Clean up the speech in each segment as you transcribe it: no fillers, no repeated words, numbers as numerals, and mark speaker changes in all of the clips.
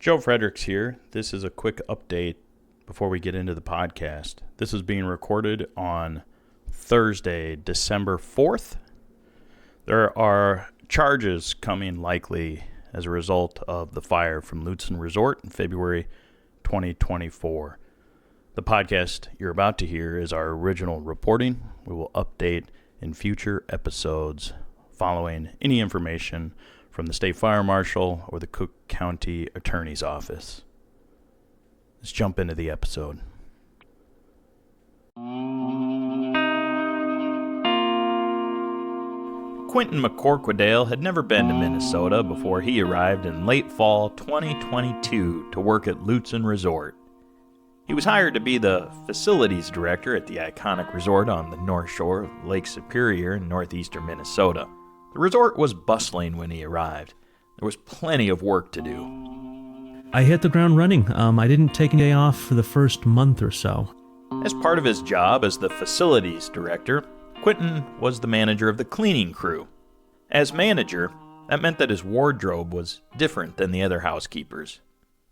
Speaker 1: Joe Fredericks here. This is a quick update before we get into the podcast. This is being recorded on Thursday, December 4th. There are charges coming likely as a result of the fire from Lutsen Resort in February 2024. The podcast you're about to hear is our original reporting. We will update in future episodes following any information from the State Fire Marshal or the Cook County Attorney's Office. Let's jump into the episode. Quentin McCorquodale had never been to Minnesota before he arrived in late fall 2022 to work at Lutsen Resort. He was hired to be the facilities director at the iconic resort on the North Shore of Lake Superior in northeastern Minnesota. The resort was bustling when he arrived. There was plenty of work to do.
Speaker 2: I hit the ground running. I didn't take a day off for the first month or so.
Speaker 1: As part of his job as the facilities director, Quentin was the manager of the cleaning crew. As manager, that meant that his wardrobe was different than the other housekeepers.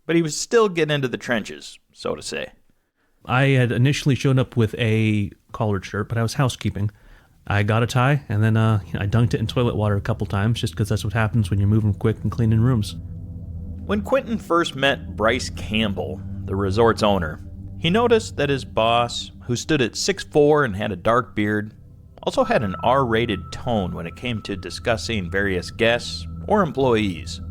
Speaker 1: But he was still getting into the trenches, so to say.
Speaker 2: I had initially shown up with a collared shirt, but I was housekeeping. I got a tie, and then I dunked it in toilet water a couple times, just because that's what happens when you're moving quick and cleaning rooms.
Speaker 1: When Quentin first met Bryce Campbell, the resort's owner, he noticed that his boss, who stood at 6'4" and had a dark beard, also had an R-rated tone when it came to discussing various guests or employees.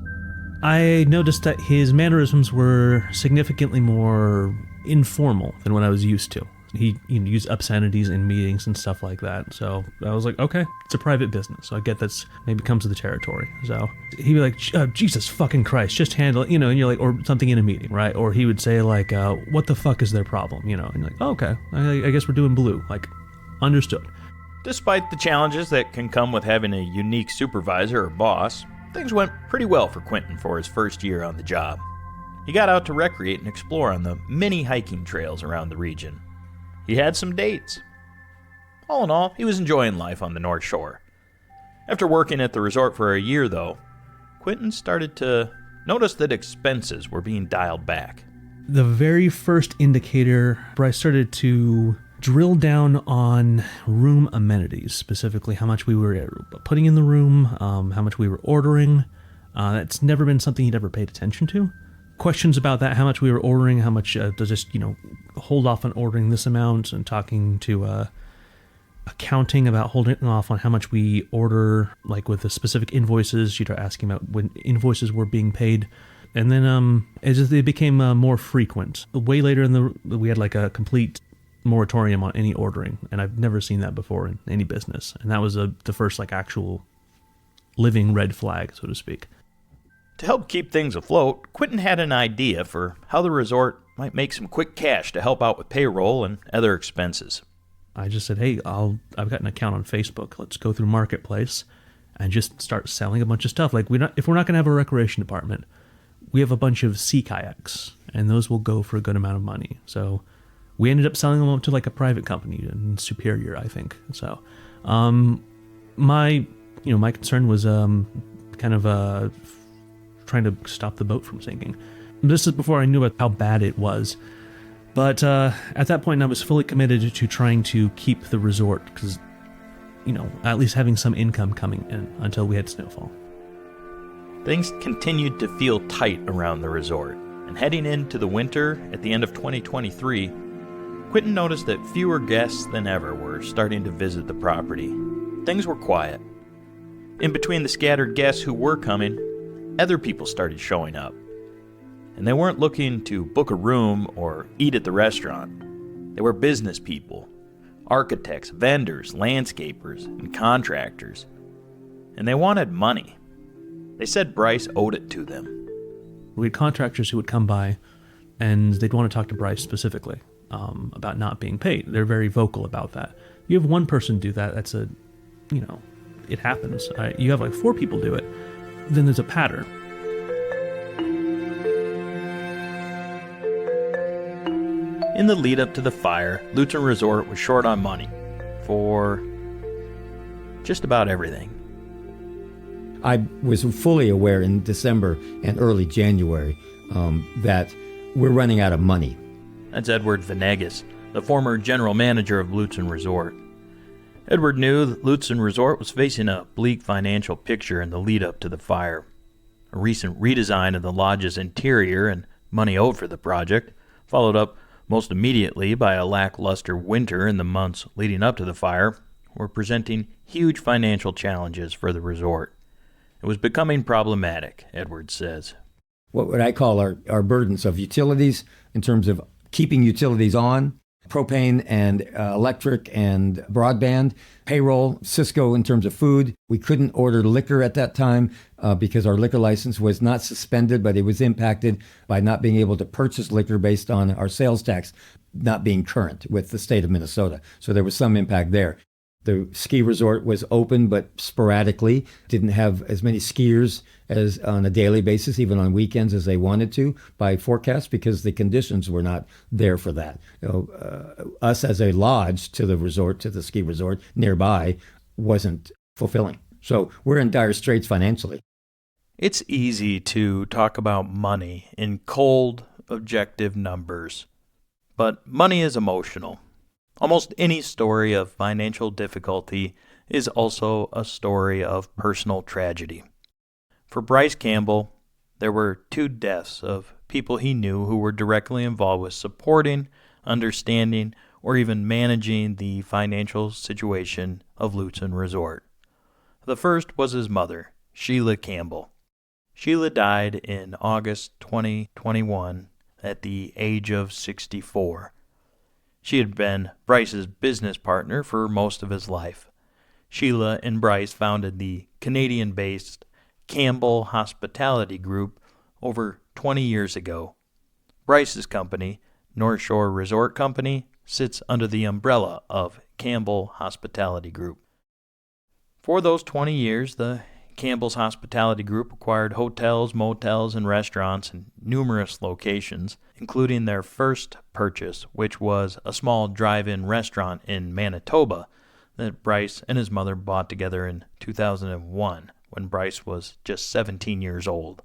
Speaker 2: I noticed that his mannerisms were significantly more informal than what I was used to. He used obscenities in meetings and stuff like that. So I was like, okay, it's a private business. So I get that's maybe comes to the territory. So he'd be like, Jesus fucking Christ, just handle it, and you're like, or something in a meeting, right? Or he would say like, what the fuck is their problem? And you're like, oh, okay, I guess we're doing blue. Like, understood.
Speaker 1: Despite the challenges that can come with having a unique supervisor or boss, things went pretty well for Quentin for his first year on the job. He got out to recreate and explore on the many hiking trails around the region. He had some dates. All in all, he was enjoying life on the North Shore. After working at the resort for a year, though, Quentin started to notice that expenses were being dialed back.
Speaker 2: The very first indicator, Bryce started to drill down on room amenities, specifically how much we were putting in the room, how much we were ordering. That's never been something he'd ever paid attention to. Questions about that, how much we were ordering, how much to just, hold off on ordering this amount, and talking to accounting about holding off on how much we order, like with the specific invoices. She'd start asking about when invoices were being paid. And then as they became more frequent, way later we had like a complete moratorium on any ordering, and I've never seen that before in any business. And that was the first like actual living red flag, so to speak.
Speaker 1: To help keep things afloat, Quentin had an idea for how the resort might make some quick cash to help out with payroll and other expenses.
Speaker 2: I just said, hey, I've got an account on Facebook. Let's go through Marketplace and just start selling a bunch of stuff. Like, if we're not going to have a recreation department, we have a bunch of sea kayaks, and those will go for a good amount of money. So we ended up selling them to like a private company in Superior, I think. So my concern was kind of trying to stop the boat from sinking. This is before I knew about how bad it was. But at that point, I was fully committed to trying to keep the resort, because, at least having some income coming in until we had snowfall.
Speaker 1: Things continued to feel tight around the resort, and heading into the winter at the end of 2023, Quentin noticed that fewer guests than ever were starting to visit the property. Things were quiet. In between the scattered guests who were coming, other people started showing up. And they weren't looking to book a room or eat at the restaurant. They were business people, architects, vendors, landscapers, and contractors. And they wanted money. They said Bryce owed it to them.
Speaker 2: We had contractors who would come by, and they'd want to talk to Bryce specifically about not being paid. They're very vocal about that. You have one person do that, that's it happens. You have like 4 people do it, then there's a pattern.
Speaker 1: In the lead up to the fire, Lutsen Resort was short on money for just about everything.
Speaker 3: I was fully aware in December and early January that we're running out of money.
Speaker 1: That's Edward Venegas, the former general manager of Lutsen Resort. Edward knew that Lutsen Resort was facing a bleak financial picture in the lead-up to the fire. A recent redesign of the lodge's interior and money owed for the project, followed up most immediately by a lackluster winter in the months leading up to the fire, were presenting huge financial challenges for the resort. It was becoming problematic, Edward says.
Speaker 3: What I call our burdens of utilities in terms of keeping utilities on, propane and electric and broadband, payroll, Cisco in terms of food. We couldn't order liquor at that time because our liquor license was not suspended, but it was impacted by not being able to purchase liquor based on our sales tax not being current with the state of Minnesota. So there was some impact there. The ski resort was open, but sporadically. Didn't have as many skiers as on a daily basis, even on weekends, as they wanted to by forecast, because the conditions were not there for that. Us as a lodge to the resort, to the ski resort nearby, wasn't fulfilling. So we're in dire straits financially.
Speaker 1: It's easy to talk about money in cold, objective numbers, but money is emotional. Almost any story of financial difficulty is also a story of personal tragedy. For Bryce Campbell, there were 2 deaths of people he knew who were directly involved with supporting, understanding, or even managing the financial situation of Lutsen Resort. The first was his mother, Sheila Campbell. Sheila died in August 2021 at the age of 64. She had been Bryce's business partner for most of his life. Sheila and Bryce founded the Canadian-based Campbell Hospitality Group over 20 years ago. Bryce's company, North Shore Resort Company, sits under the umbrella of Campbell Hospitality Group. For those 20 years, the Campbell's Hospitality Group acquired hotels, motels, and restaurants in numerous locations, including their first purchase, which was a small drive-in restaurant in Manitoba that Bryce and his mother bought together in 2001, when Bryce was just 17 years old.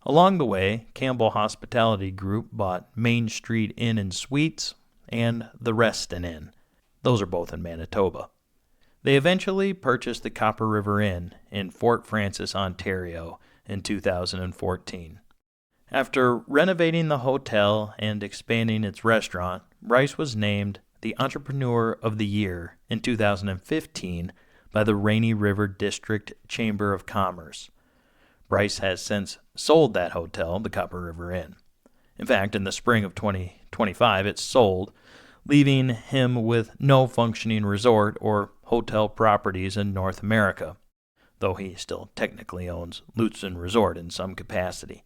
Speaker 1: Along the way, Campbell Hospitality Group bought Main Street Inn and Suites and the Reston Inn. Those are both in Manitoba. They eventually purchased the Copper River Inn in Fort Frances, Ontario in 2014. After renovating the hotel and expanding its restaurant, Bryce was named the Entrepreneur of the Year in 2015 by the Rainy River District Chamber of Commerce. Bryce has since sold that hotel, the Copper River Inn. In fact, in the spring of 2025, it sold, leaving him with no functioning resort or hotel properties in North America, though he still technically owns Lutsen Resort in some capacity.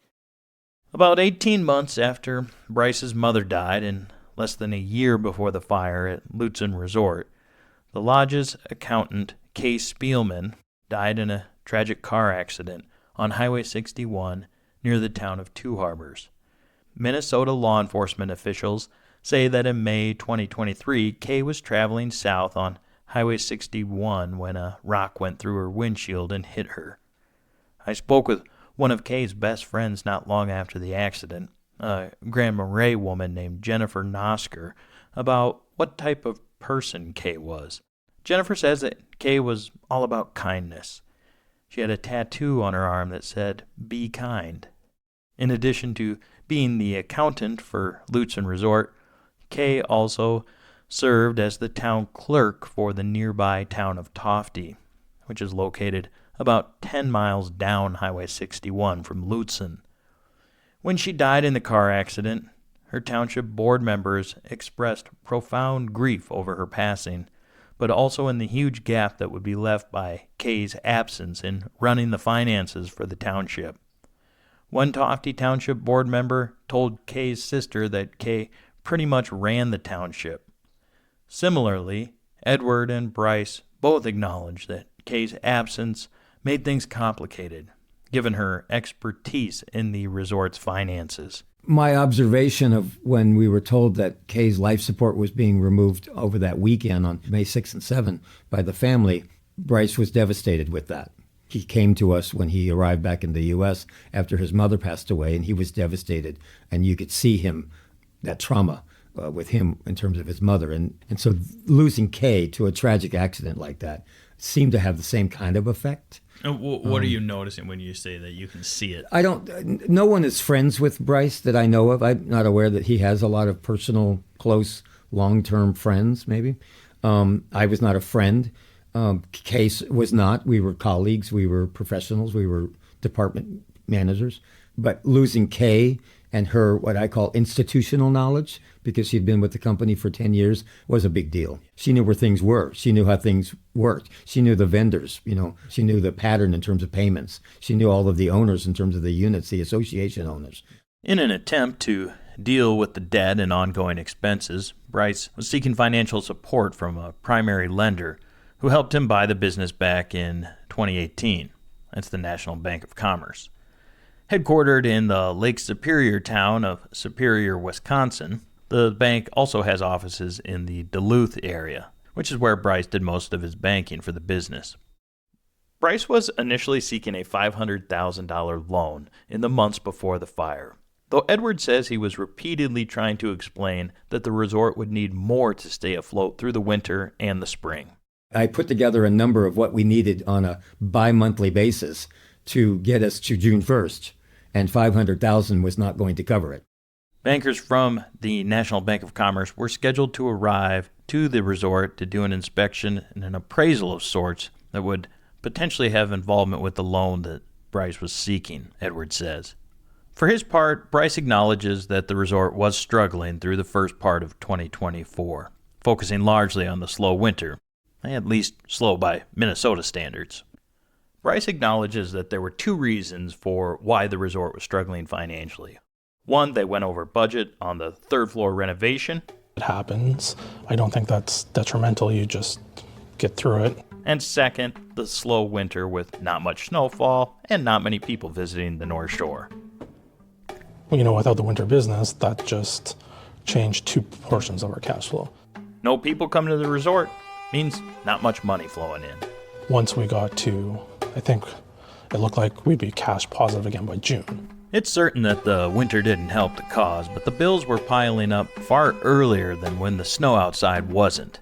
Speaker 1: About 18 months after Bryce's mother died, and less than a year before the fire at Lutsen Resort, the lodge's accountant, Kay Spielman, died in a tragic car accident on Highway 61 near the town of Two Harbors. Minnesota law enforcement officials say that in May 2023, Kay was traveling south on Highway 61 when a rock went through her windshield and hit her. I spoke with one of Kay's best friends not long after the accident, a Grand Marais woman named Jennifer Nosker, about what type of person Kay was. Jennifer says that Kay was all about kindness. She had a tattoo on her arm that said, "Be kind." In addition to being the accountant for Lutsen Resort, Kay also served as the town clerk for the nearby town of Tofte, which is located about 10 miles down Highway 61 from Lutsen. When she died in the car accident, her township board members expressed profound grief over her passing, but also in the huge gap that would be left by Kay's absence in running the finances for the township. One Tofte Township board member told Kay's sister that Kay pretty much ran the township. Similarly, Edward and Bryce both acknowledged that Kay's absence made things complicated, given her expertise in the resort's finances.
Speaker 3: My observation of when we were told that Kay's life support was being removed over that weekend on May 6 and 7 by the family, Bryce was devastated with that. He came to us when he arrived back in the U.S. after his mother passed away, and he was devastated. And you could see him, that trauma with him in terms of his mother. And so losing Kay to a tragic accident like that seemed to have the same kind of effect.
Speaker 1: What are you noticing when you say that you can see it?
Speaker 3: No one is friends with Bryce that I know of. I'm not aware that he has a lot of personal, close, long-term friends, maybe. I was not a friend. Case was not. We were colleagues. We were professionals. We were department managers. But losing Kay and her, what I call institutional knowledge, because she'd been with the company for 10 years, was a big deal. She knew where things were. She knew how things worked. She knew the vendors, she knew the pattern in terms of payments. She knew all of the owners in terms of the units, the association owners.
Speaker 1: In an attempt to deal with the debt and ongoing expenses, Bryce was seeking financial support from a primary lender who helped him buy the business back in 2018. That's the National Bank of Commerce. Headquartered in the Lake Superior town of Superior, Wisconsin, the bank also has offices in the Duluth area, which is where Bryce did most of his banking for the business. Bryce was initially seeking a $500,000 loan in the months before the fire, though Edward says he was repeatedly trying to explain that the resort would need more to stay afloat through the winter and the spring.
Speaker 3: I put together a number of what we needed on a bi-monthly basis to get us to June 1st. And $500,000 was not going to cover it.
Speaker 1: Bankers from the National Bank of Commerce were scheduled to arrive to the resort to do an inspection and an appraisal of sorts that would potentially have involvement with the loan that Bryce was seeking, Edward says. For his part, Bryce acknowledges that the resort was struggling through the first part of 2024, focusing largely on the slow winter, at least slow by Minnesota standards. Bryce acknowledges that there were two reasons for why the resort was struggling financially. One, they went over budget on the third floor renovation.
Speaker 4: It happens. I don't think that's detrimental. You just get through it.
Speaker 1: And second, the slow winter with not much snowfall and not many people visiting the North Shore.
Speaker 4: Without the winter business, that just changed two portions of our cash flow.
Speaker 1: No people coming to the resort means not much money flowing in.
Speaker 4: Once we got to, I think it looked like we'd be cash positive again by June.
Speaker 1: It's certain that the winter didn't help the cause, but the bills were piling up far earlier than when the snow outside wasn't.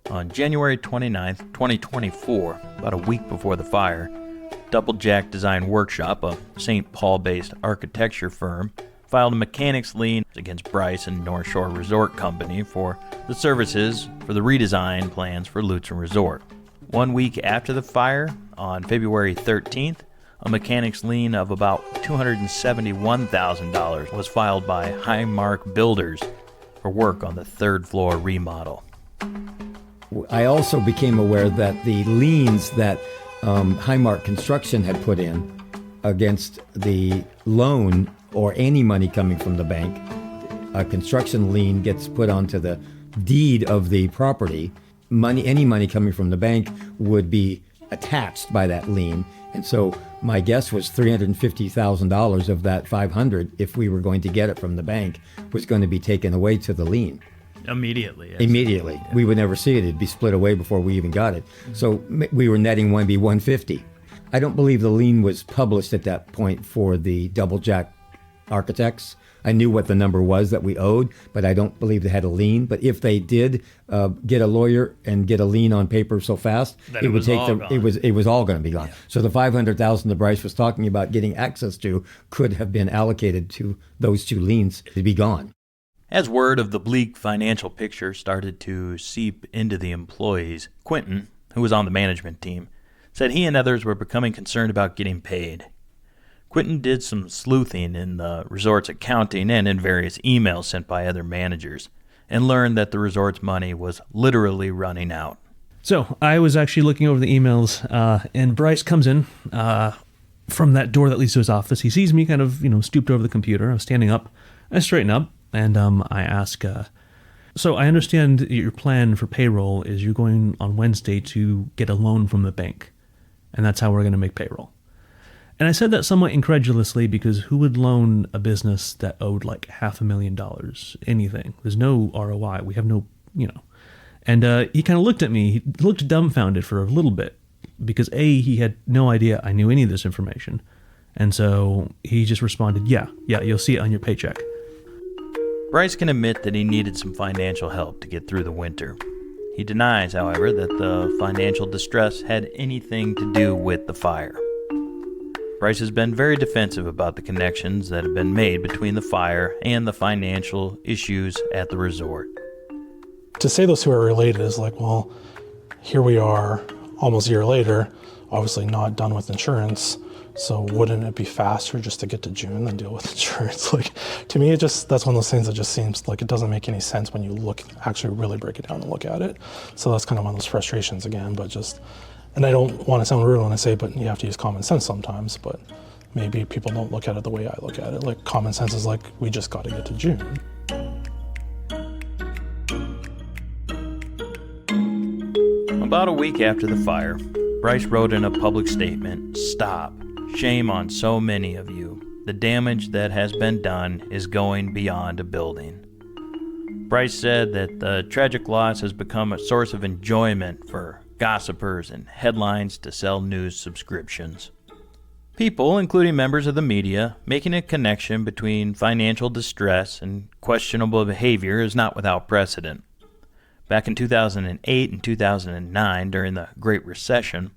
Speaker 1: On January 29th, 2024, about a week before the fire, Double Jack Design Workshop, a St. Paul-based architecture firm, filed a mechanics lien against Bryce and North Shore Resort Company for the services for the redesign plans for Lutsen Resort. 1 week after the fire, on February 13th, a mechanics lien of about $271,000 was filed by Highmark Builders for work on the third floor remodel.
Speaker 3: I also became aware that the liens that Highmark Construction had put in against the loan or any money coming from the bank, a construction lien gets put onto the deed of the property. Any money coming from the bank would be attached by that lien. And so my guess was $350,000 of that $500, if we were going to get it from the bank, was going to be taken away to the lien.
Speaker 1: Immediately. Yes.
Speaker 3: Immediately. Yeah. We would never see it. It'd be split away before we even got it. So we were netting $150. I don't believe the lien was published at that point for the Double Jack Architects. I knew what the number was that we owed, but I don't believe they had a lien. But if they did get a lawyer and get a lien on paper so fast, it would take it was all going to be gone. Yeah. So the $500,000 that Bryce was talking about getting access to could have been allocated to those two liens to be gone.
Speaker 1: As word of the bleak financial picture started to seep into the employees, Quentin, who was on the management team, said he and others were becoming concerned about getting paid. Quentin did some sleuthing in the resort's accounting and in various emails sent by other managers, and learned that the resort's money was literally running out.
Speaker 2: So I was actually looking over the emails, and Bryce comes in from that door that leads to his office. He sees me kind of, stooped over the computer. I was standing up. I straighten up, and I ask, so I understand your plan for payroll is you're going on Wednesday to get a loan from the bank, and that's how we're going to make payroll. And I said that somewhat incredulously because who would loan a business that owed like $500,000, anything? There's no ROI. We have no, And he kind of looked at me. He looked dumbfounded for a little bit because he had no idea I knew any of this information. And so he just responded, yeah, you'll see it on your paycheck.
Speaker 1: Bryce can admit that he needed some financial help to get through the winter. He denies, however, that the financial distress had anything to do with the fire. Bryce has been very defensive about the connections that have been made between the fire and the financial issues at the resort.
Speaker 4: To say those two are related is like, well, here we are almost a year later, obviously not done with insurance. So wouldn't it be faster just to get to June than deal with insurance? Like, to me, that's one of those things that just seems like it doesn't make any sense when you actually really break it down and look at it. So that's kind of one of those frustrations again, and I don't want to sound rude when I say, but you have to use common sense sometimes, but maybe people don't look at it the way I look at it. Like, common sense is like, we just got to get to June.
Speaker 1: About a week after the fire, Bryce wrote in a public statement, "Stop. Shame on so many of you. The damage that has been done is going beyond a building." Bryce said that the tragic loss has become a source of enjoyment for gossipers and headlines to sell news subscriptions. People, including members of the media, making a connection between financial distress and questionable behavior is not without precedent. Back in 2008 and 2009, during the Great Recession,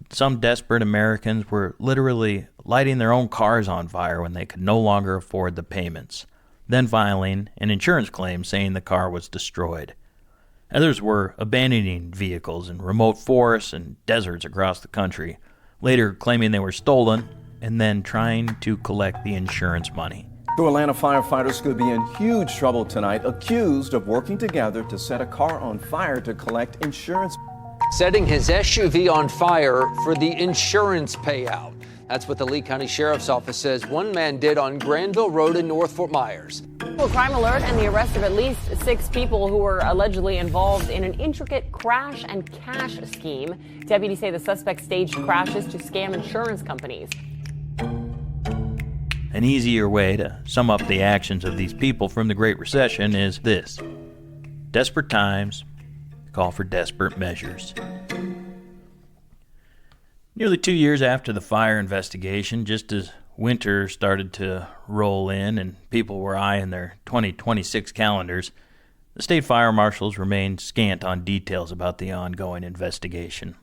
Speaker 1: some desperate Americans were literally lighting their own cars on fire when they could no longer afford the payments, then filing an insurance claim saying the car was destroyed. Others were abandoning vehicles in remote forests and deserts across the country, later claiming they were stolen and then trying to collect the insurance money.
Speaker 5: The Atlanta firefighters could be in huge trouble tonight, accused of working together to set a car on fire to collect insurance.
Speaker 6: Setting his SUV on fire for the insurance payout. That's what the Lee County Sheriff's Office says one man did on Granville Road in North Fort Myers.
Speaker 7: Well, crime alert and the arrest of at least 6 people who were allegedly involved in an intricate crash and cash scheme. Deputies say the suspect staged crashes to scam insurance companies.
Speaker 1: An easier way to sum up the actions of these people from the Great Recession is this: desperate times call for desperate measures. Nearly 2 years after the fire investigation, just as winter started to roll in and people were eyeing their 2026 calendars, the state fire marshals remained scant on details about the ongoing investigation.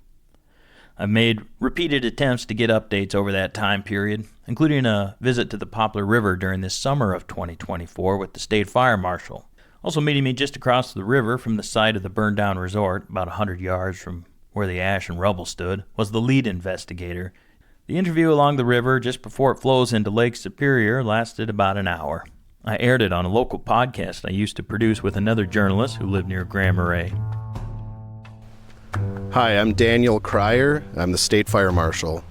Speaker 1: I've made repeated attempts to get updates over that time period, including a visit to the Poplar River during the summer of 2024 with the state fire marshal. Also meeting me just across the river from the site of the burned-down resort, about 100 yards from where the ash and rubble stood, was the lead investigator. The interview along the river just before it flows into Lake Superior lasted about an hour. I aired it on a local podcast I used to produce with another journalist who lived near Grand Marais.
Speaker 8: Hi, I'm Daniel Cryer. I'm the state fire marshal.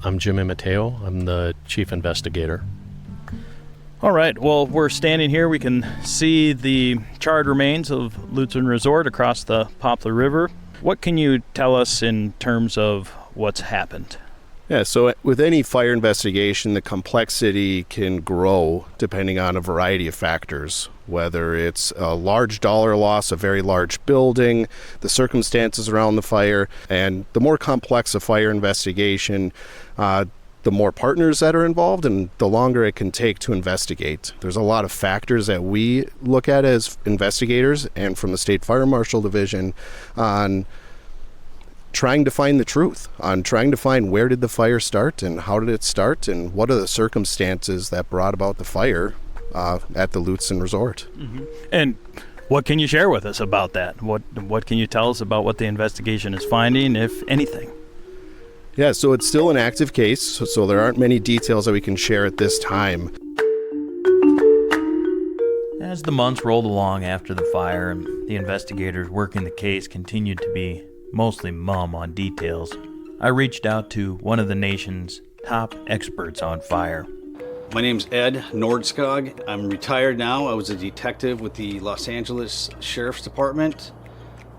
Speaker 9: I'm Jimmy Mateo. I'm the chief investigator.
Speaker 1: All right, well, we're standing here. We can see the charred remains of Lutsen Resort across the Poplar River. What can you tell us in terms of what's happened?
Speaker 8: Yeah, so with any fire investigation, the complexity can grow depending on a variety of factors, whether it's a large dollar loss, a very large building, the circumstances around the fire, and the more complex a fire investigation, the more partners that are involved and the longer it can take to investigate. There's a lot of factors that we look at as investigators and from the State Fire Marshal Division on trying to find the truth, on trying to find where did the fire start and how did it start and what are the circumstances that brought about the fire at the Lutsen Resort.
Speaker 1: Mm-hmm. And what can you share with us about that? What can you tell us about what the investigation is finding, if anything?
Speaker 8: Yeah, so it's still an active case, so there aren't many details that we can share at this time.
Speaker 1: As the months rolled along after the fire and the investigators working the case continued to be mostly mum on details, I reached out to one of the nation's top experts on fire.
Speaker 10: My name's Ed Nordskog. I'm retired now. I was a detective with the Los Angeles Sheriff's Department,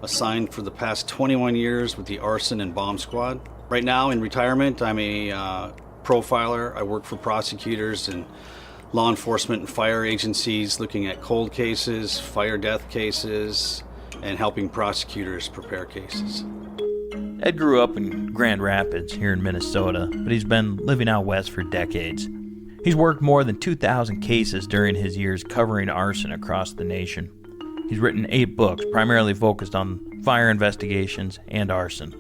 Speaker 10: assigned for the past 21 years with the arson and bomb squad. Right now in retirement, I'm a profiler. I work for prosecutors and law enforcement and fire agencies looking at cold cases, fire death cases, and helping prosecutors prepare cases.
Speaker 1: Ed grew up in Grand Rapids here in Minnesota, but he's been living out west for decades. He's worked more than 2,000 cases during his years covering arson across the nation. He's written 8 books, primarily focused on fire investigations and arson.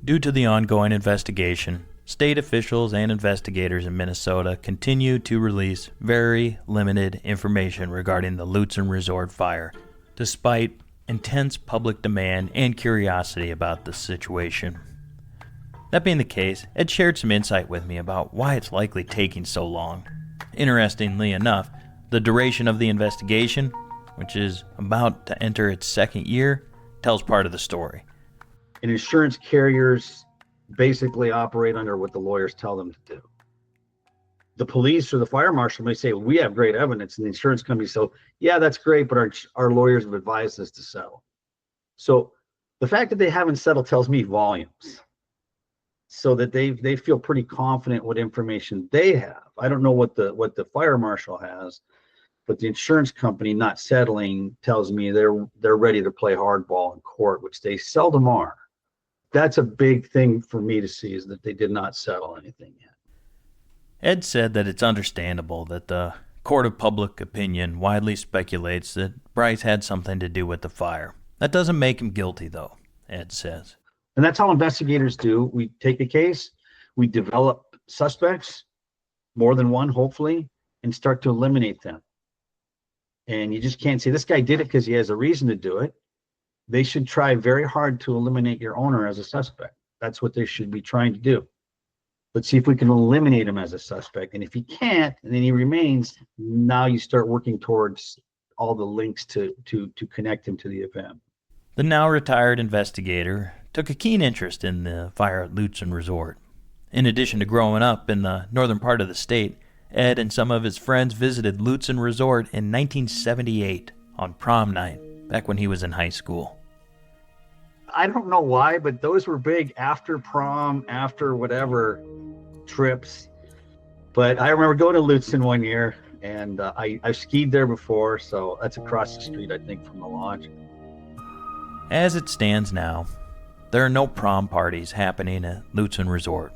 Speaker 1: Due to the ongoing investigation, state officials and investigators in Minnesota continue to release very limited information regarding the Lutsen Resort fire, despite intense public demand and curiosity about the situation. That being the case, Ed shared some insight with me about why it's likely taking so long. Interestingly enough, the duration of the investigation, which is about to enter its 2nd year, tells part of the story.
Speaker 11: And insurance carriers basically operate under what the lawyers tell them to do. The police or the fire marshal may say, well, we have great evidence, and the insurance company says, yeah, that's great, but our lawyers have advised us to settle. So the fact that they haven't settled tells me volumes, so that they feel pretty confident what information they have. I don't know what the fire marshal has, but the insurance company not settling tells me they're ready to play hardball in court, which they seldom are. That's a big thing for me to see, is that they did not settle anything yet.
Speaker 1: Ed said that it's understandable that the court of public opinion widely speculates that Bryce had something to do with the fire. That doesn't make him guilty, though, Ed says.
Speaker 11: And that's how investigators do. We take a case, we develop suspects, more than one, hopefully, and start to eliminate them. And you just can't say this guy did it because he has a reason to do it. They should try very hard to eliminate your owner as a suspect. That's what they should be trying to do. Let's see if we can eliminate him as a suspect. And if he can't, and then he remains, now you start working towards all the links to connect him to the event.
Speaker 1: The now retired investigator took a keen interest in the fire at Lutsen Resort. In addition to growing up in the northern part of the state, Ed and some of his friends visited Lutsen Resort in 1978 on prom night, back when he was in high school.
Speaker 11: I don't know why, but those were big after prom, after whatever trips. But I remember going to Lutsen one year, and I've skied there before, so that's across the street, I think, from the lodge.
Speaker 1: As it stands now, there are no prom parties happening at Lutsen Resort.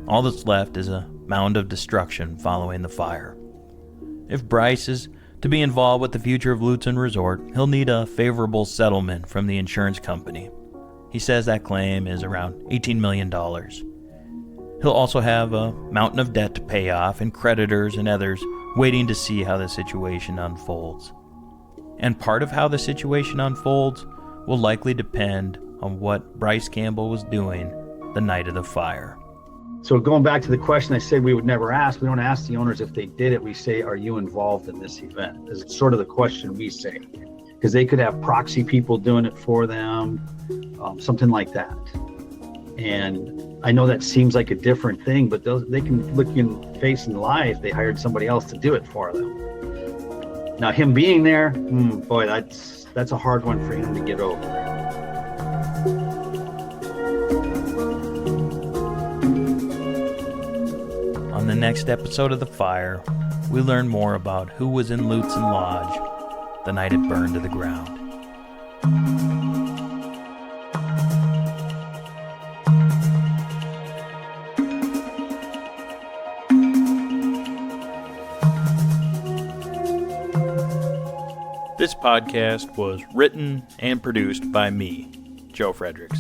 Speaker 1: All that's left is a mound of destruction following the fire. If Bryce is to be involved with the future of Lutsen Resort, he'll need a favorable settlement from the insurance company. He says that claim is around $18 million. He'll also have a mountain of debt to pay off and creditors and others waiting to see how the situation unfolds. And part of how the situation unfolds will likely depend on what Bryce Campbell was doing the night of the fire.
Speaker 11: So going back to the question I said we would never ask, we don't ask the owners if they did it. We say, are you involved in this event? It's sort of the question we say, because they could have proxy people doing it for them, something like that. And I know that seems like a different thing, but they can look you in the face and lie if they hired somebody else to do it for them. Now, him being there, boy, that's a hard one for him to get over.
Speaker 1: On the next episode of The Fire, we learn more about who was in Lutsen Lodge the night it burned to the ground. This podcast was written and produced by me, Joe Fredericks.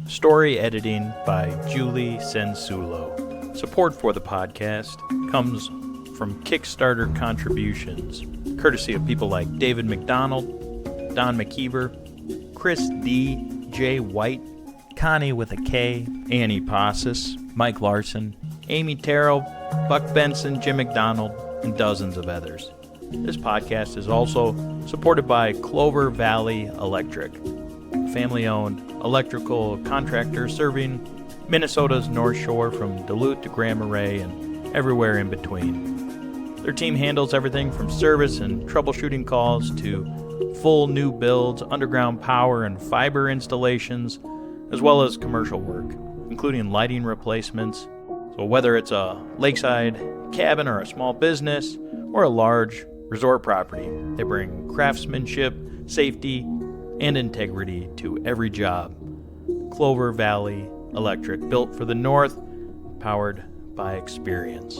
Speaker 1: Story editing by Julie Sensulo. Support for the podcast comes from Kickstarter contributions, courtesy of people like David McDonald, Don McKeever, Chris D. J. White, Connie with a K, Annie Passis, Mike Larson, Amy Terrell, Buck Benson, Jim McDonald, and dozens of others. This podcast is also supported by Clover Valley Electric, a family-owned electrical contractor serving Minnesota's North Shore from Duluth to Grand Marais and everywhere in between. Their team handles everything from service and troubleshooting calls to full new builds, underground power and fiber installations, as well as commercial work, including lighting replacements. So whether it's a lakeside cabin or a small business or a large resort property, they bring craftsmanship, safety, and integrity to every job. Clover Valley Electric, built for the North, powered by experience.